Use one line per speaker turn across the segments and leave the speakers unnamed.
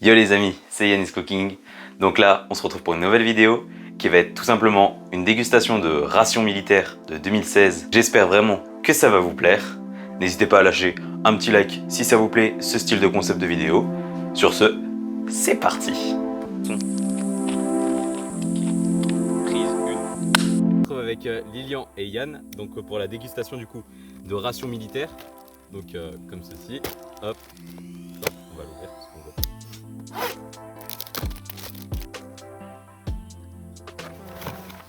Yo les amis, c'est Yannis Cooking. Donc là, on se retrouve pour une nouvelle vidéo qui va être tout simplement une dégustation de rations militaires de 2016. J'espère vraiment que ça va vous plaire. N'hésitez pas à lâcher un petit like si ça vous plaît, ce style de concept de vidéo. Sur ce, c'est parti. Prise 1. On se retrouve avec Lilian et Yann donc, pour la dégustation du coup de rations militaires. Donc comme ceci, hop, on va l'ouvrir parce qu'on voit.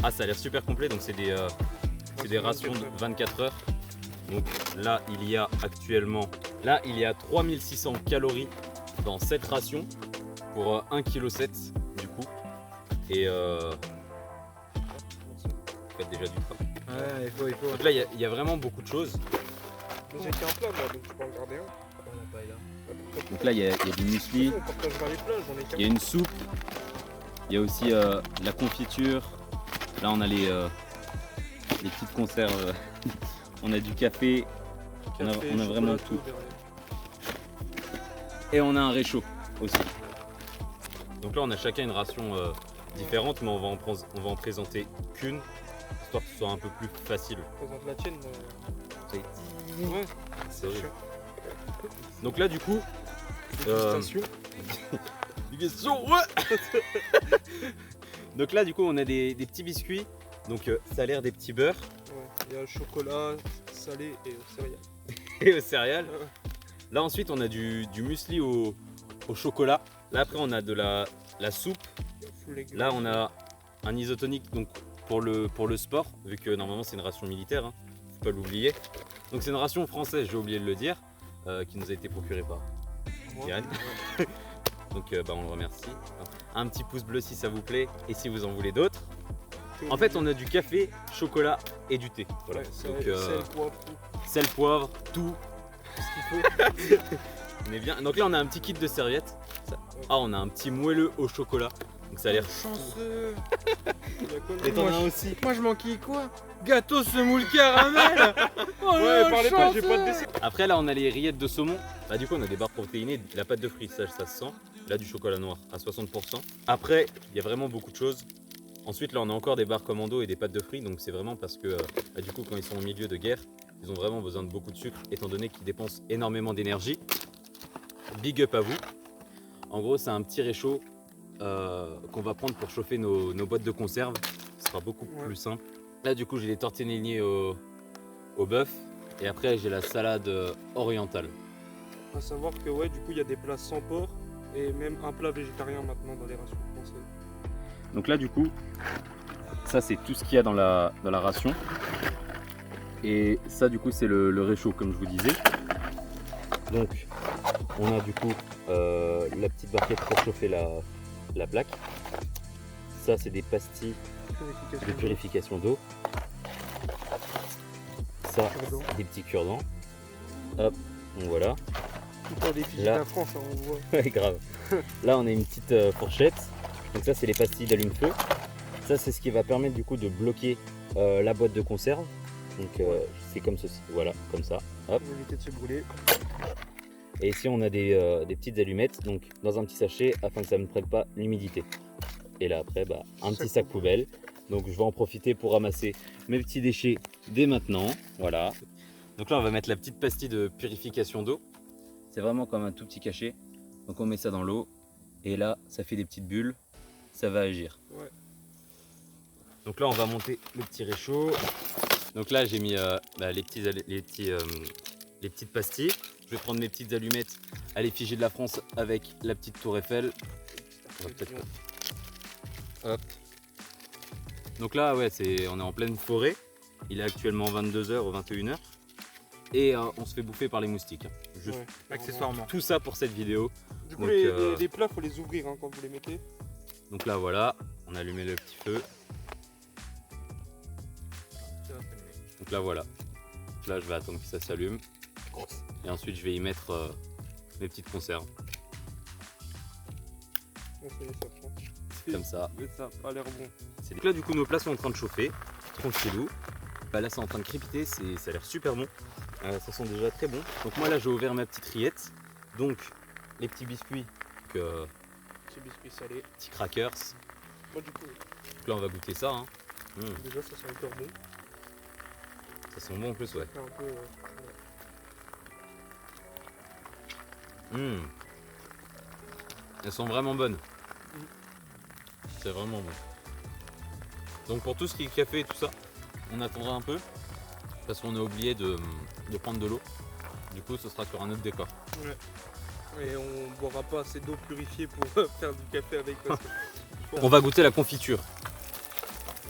Ah, ça a l'air super complet, donc c'est des rations de 24 heures. Donc là il y a actuellement, 3600 calories dans cette ration pour 1,7 kg du coup. Et faites déjà du travail.
Ouais, il faut.
Donc là il y a vraiment beaucoup de choses.
J'ai qu'un plat moi, donc tu peux en garder un.
Donc là il y a du muesli,
On partagera les plats, j'en ai qu'un.
il y a une soupe, il y a aussi la confiture. Là on a les petites conserves, on a du café, on a vraiment tout. Et on a un réchaud aussi.
Donc là on a chacun une ration différente, mais on va en présenter qu'une, histoire que ce soit un peu plus facile.
Présente la tienne.
Oui.
Ouais,
C'est horrible. Donc là du coup,
dégustation.
ouais. Donc là du coup on a des petits biscuits, donc ça a l'air des petits beurres.
Ouais, il y a le chocolat salé et aux céréales.
Et aux céréales.
Ouais.
Là ensuite on a du muesli au chocolat. Là après on a de la soupe.
Full légumes.
Là on a un isotonique donc pour le sport, vu que normalement c'est une ration militaire, hein, faut pas l'oublier. Donc c'est une ration française, j'ai oublié de le dire, qui nous a été procurée par
Moi,
Yann.
ouais.
Donc on le remercie. Un petit pouce bleu si ça vous plaît et si vous en voulez d'autres. En fait on a du café, chocolat et du thé. Voilà.
Ouais,
Donc
sel, poivre, tout.
sel, poivre, tout.
Ce qu'il faut.
On est bien. Donc là on a un petit kit de serviettes. Ah, on a un petit moelleux au chocolat. Donc ça a l'air.
Chanceux. Il y a quoi, là?
Et t'en
Moi,
as
je-
aussi.
Moi je manquais quoi? Gâteau semoule caramel. Oh
Ouais,
là,
parlez pas, j'ai
chanceux.
pas de dessert. Après là on a les rillettes de saumon. Bah du coup on a des barres protéinées, de la pâte de fruits, ça se sent. Là du chocolat noir à 60%. Après il y a vraiment beaucoup de choses. Ensuite là on a encore des barres commando et des pâtes de fruits. Donc c'est vraiment parce que bah, du coup quand ils sont au milieu de guerre, ils ont vraiment besoin de beaucoup de sucre étant donné qu'ils dépensent énormément d'énergie. Big up à vous. En gros c'est un petit réchaud qu'on va prendre pour chauffer nos boîtes de conserve. Ce sera beaucoup plus simple. Là du coup j'ai les tortellini au bœuf et après j'ai la salade orientale.
À savoir que ouais, du coup il y a des plats sans porc et même un plat végétarien maintenant dans les rations françaises.
Donc là du coup, ça c'est tout ce qu'il y a dans la ration. Et ça du coup c'est le réchaud comme je vous disais.
Donc on a du coup la petite barquette pour chauffer la plaque. Ça c'est des pastilles de purification d'eau. Ça
Cure-dents.
des petits cure-dents. Hop, donc voilà.
Tout pas des fils de
Là.
la France, hein, on voit.
Ouais, grave. Là on a une petite fourchette. Donc ça c'est les pastilles d'allume-feu. Ça c'est ce qui va permettre du coup de bloquer la boîte de conserve. Donc c'est comme ceci, voilà, comme ça. Hop.
Pour éviter de se brûler.
Et ici on a des petites allumettes, donc dans un petit sachet afin que ça ne prenne pas l'humidité. Et là après un petit sac poubelle. Donc je vais en profiter pour ramasser mes petits déchets dès maintenant. Voilà. Donc là on va mettre la petite pastille de purification d'eau.
C'est vraiment comme un tout petit cachet. Donc on met ça dans l'eau et là ça fait des petites bulles, ça va agir.
Ouais.
Donc là on va monter le petit réchaud. Donc là j'ai mis les petites pastilles. Je vais prendre mes petites allumettes à l'effigie de la France avec la petite tour Eiffel. On va peut-être... Hop. Donc là ouais on est en pleine forêt. Il est actuellement 22h ou 21h. Et on se fait bouffer par les moustiques. Juste
Ouais,
Accessoirement.
tout ça pour cette vidéo.
Du coup,
Donc,
les plats, faut les ouvrir hein, quand vous les mettez.
Donc là voilà, on a allumé le petit feu. Donc là voilà. Là je vais attendre que ça s'allume. Et ensuite je vais y mettre mes petites conserves.
Ouais, ça y est, ça prend.
Comme ça.
Mais ça a l'air bon.
Donc là du coup nos plats sont en train de chauffer. Tranquillou. Bah, là c'est en train de crépiter, ça a l'air super bon. Ça sent déjà très bon. Donc moi là j'ai ouvert ma petite rillette. Donc les petits biscuits Donc,
Petit biscuit salé.
petits crackers.
Moi, du coup,
Donc là, on va goûter ça. Hein.
déjà, ça sent hyper bon.
Ça sent bon en plus, ouais.
C'est un peu.
Elles sont vraiment bonnes. C'est vraiment bon. Donc pour tout ce qui est café et tout ça, on attendra un peu parce qu'on a oublié de prendre de l'eau. Du coup, ce sera sur un autre décor.
Ouais. Et on boira pas assez d'eau purifiée pour faire du café avec. Parce que...
On va goûter la confiture.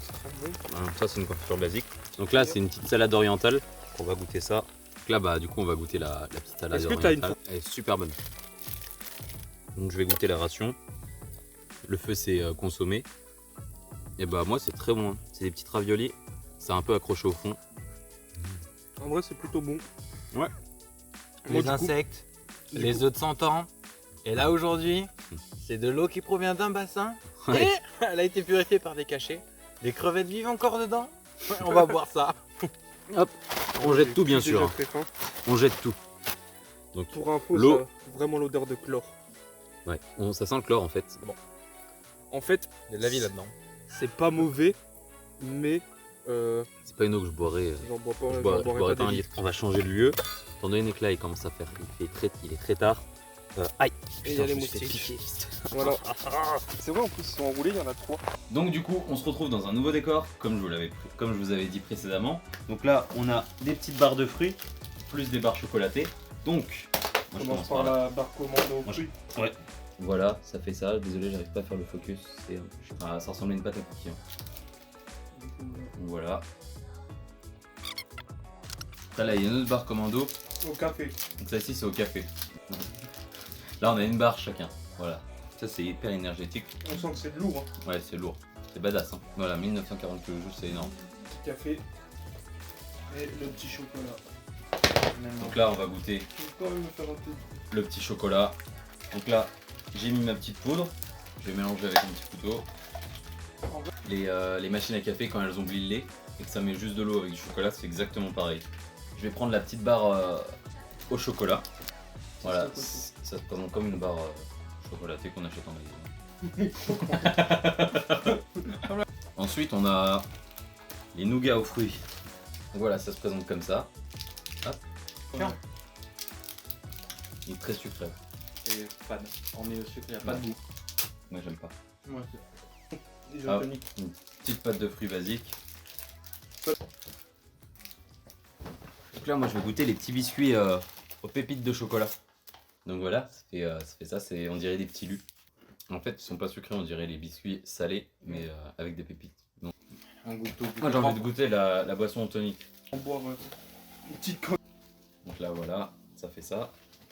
Ça sent bon.
Ça, c'est une confiture basique. Donc là, c'est une petite salade orientale. On va goûter ça. Donc là, bah, du coup, on va goûter la petite salade
Est-ce que
orientale.
t'as une...
Elle est super bonne. Donc je vais goûter la ration. Le feu, c'est consommé. Et bah moi, c'est très bon. Hein. C'est des petites raviolis. C'est un peu accroché au fond.
En vrai, c'est plutôt bon.
Ouais.
Moi,
Les
du coup-
insectes,
du
les
coup-
œufs de 100 ans. Et là aujourd'hui, c'est de l'eau qui provient d'un bassin.
Ouais.
Et elle a été purifiée par des cachets. Des crevettes vivent encore dedans. Ouais, on va boire ça.
On jette
J'ai
tout, bien
déjà
sûr. Hein.
très faim.
On jette tout. Donc,
Pour info,
L'eau.
ça a vraiment l'odeur de chlore.
ouais. Ça sent le chlore en fait.
En fait,
Il y a de la vie là-dedans.
c'est pas mauvais, mais
C'est pas une eau que je boirais.
j'en bois pas.
Je
j'en
boirais
boirais
pas un
des
litre. On va changer de lieu. Étant donné que là, il commence à faire. Il est très tard. Aïe.
Et il y a
Putain,
les
je me suis fait
moustiques.
piquer.
Voilà. C'est vrai, en plus, ils sont enroulés, il y en a 3.
Donc du coup, on se retrouve dans un nouveau décor, comme je vous avais dit précédemment. Donc là, on a des petites barres de fruits, plus des barres chocolatées. Donc, moi
On
je
commence
commence
par
par là.
la barre commando
Moi,
fruits.
Voilà, ça fait ça. Désolé, j'arrive pas à faire le focus. Ça ressemble à une pâte à cookies. Hein. Voilà. Là, il y a une autre barre commando.
Au café.
Donc celle-ci, c'est au café. Là, on a une barre chacun. Voilà. Ça, c'est hyper énergétique.
On sent que c'est lourd. Hein.
Ouais, c'est lourd. C'est badass. Hein. Voilà, 1940 kg, c'est énorme.
Petit café. Et le petit chocolat.
Donc là, on va goûter
Je vais quand même me faire un peu.
le petit chocolat. Donc là, j'ai mis ma petite poudre. Je vais mélanger avec un petit couteau. Les machines à café, quand elles ont oublié le lait et que ça met juste de l'eau avec du chocolat, c'est exactement pareil. Je vais prendre la petite barre au chocolat. Voilà, ça se présente comme une barre chocolatée qu'on achète en magasin. Ensuite, on a les nougats aux fruits. Donc voilà, ça se présente comme ça. Hop.
Tiens.
Il est très sucré.
Et fade. On met le sucre, il n'y a pas de goût.
Moi, j'aime pas.
Moi, c'est.
Ah,
Isotonique.
une petite pâte de fruits basique. Donc là, moi, je vais goûter les petits biscuits aux pépites de chocolat. Donc voilà, ça fait ça, on dirait des petits lus. En fait, ils sont pas sucrés, on dirait les biscuits salés, mais avec des pépites. Donc,
Un goûteau.
moi, j'ai envie de goûter la boisson tonique.
On boire une petite coque.
Donc là, voilà, ça fait ça.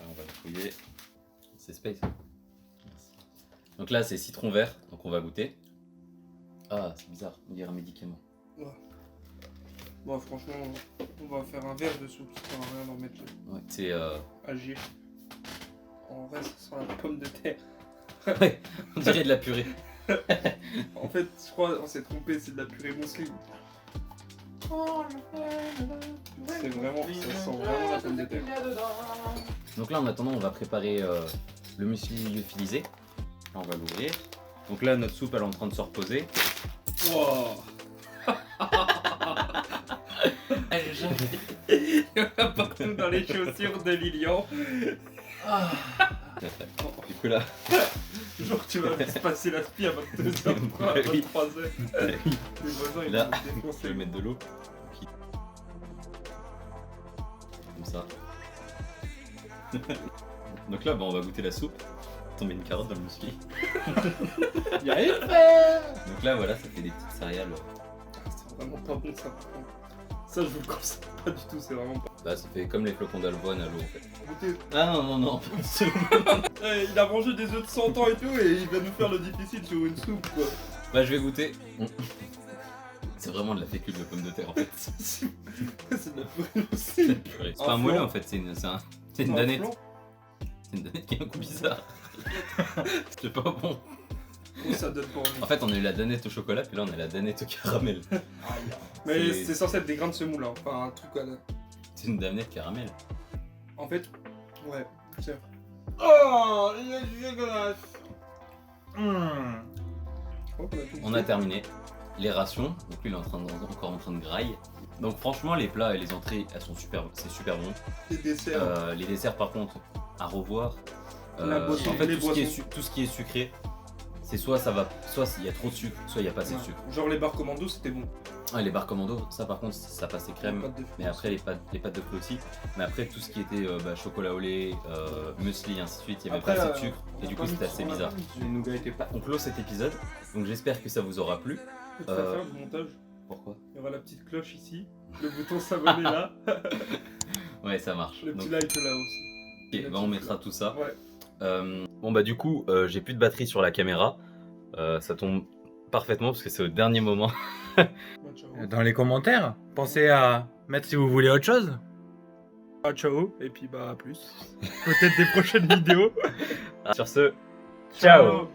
Là, on va le fouiller. C'est space. Merci. Donc là, c'est citron vert, donc on va goûter. Ah, c'est bizarre, on dirait un médicament.
Bon, franchement, on va faire un verre de soupe, ça sert à rien d'en mettre
Ouais, c'est
âgé. En vrai, ça sent la pomme de terre.
ouais, on dirait de la purée.
En fait, je crois qu'on s'est trompé, c'est de la purée mousseline. C'est vraiment, ça sent vraiment la pomme de terre.
Donc là, en attendant, on va préparer le muesli lyophilisé. Là, on va l'ouvrir. Donc là, notre soupe, elle est en train de se reposer.
Wow. Il y en a partout dans les chaussures de Lilian.
Du coup là,
Genre tu vas se passer la spie à 22h, à
Oui.
23h. Les voisins ils
Là,
vont se
je vais
défoncer.
mettre de l'eau. Comme ça. Donc là, bah, on va goûter la soupe. Tomber une carotte dans le muesli. Donc là, voilà, ça fait des petites céréales.
C'est vraiment pas bon ça par contre. Ça je vous le conseille pas du tout, c'est vraiment pas.
Bah, ça fait comme les flocons d'avoine à l'eau en fait.
Goûtez.
Ah non, non, non.
Il a mangé des œufs de 100 ans et tout et il va nous faire le difficile sur une soupe quoi.
Bah, je vais goûter. C'est vraiment de la fécule de pommes de terre en fait.
C'est de la purée aussi.
C'est purée. C'est pas un
Un
moelleux
flan.
en fait, c'est une
Un
danette.
flan.
C'est une danette qui est un coup bizarre. C'est pas bon.
Oh, ça donne pas envie.
En fait, on a eu la danette au chocolat, puis là on a la danette au caramel.
Mais
c'est-
c'est censé être des grains de semoule, hein. Enfin un truc à la...
C'est une danette caramel.
En fait, ouais, tiens.
Oh, une dégueulasse.
On a terminé les rations. Donc lui, il est encore en train de grailler. Donc franchement, les plats et les entrées, c'est super bon. Les desserts, par contre, à revoir.
La boisson,
en fait,
les
tout ce qui est sucré, c'est soit il y a trop de sucre, soit il n'y a pas assez de sucre.
Genre les barres commando, c'était bon.
Ouais, les barres commando, ça par contre, ça passait crème.
Les pâtes de fruits
Mais après, les pâtes de fruits aussi. Mais après, tout ce qui était chocolat au lait, muesli, ainsi de suite, il n'y avait pas assez de sucre. Et du coup, c'était assez bizarre.
Les nougats étaient pas.
On clôt cet épisode. Donc j'espère que ça vous aura plu.
Tu vas faire du montage.
Pourquoi?
Il y aura la petite cloche ici, le bouton s'abonner là,
Ouais, ça marche.
le petit
Donc,
like là aussi.
ok, bah, on mettra tout ça.
Ouais.
Bon bah du coup, j'ai plus de batterie sur la caméra. Ça tombe parfaitement parce que c'est au dernier moment.
Bah, ciao.
Dans les commentaires, pensez à mettre si vous voulez autre chose.
Ah, ciao, et puis bah à plus. Peut-être des prochaines vidéos.
Sur ce, ciao.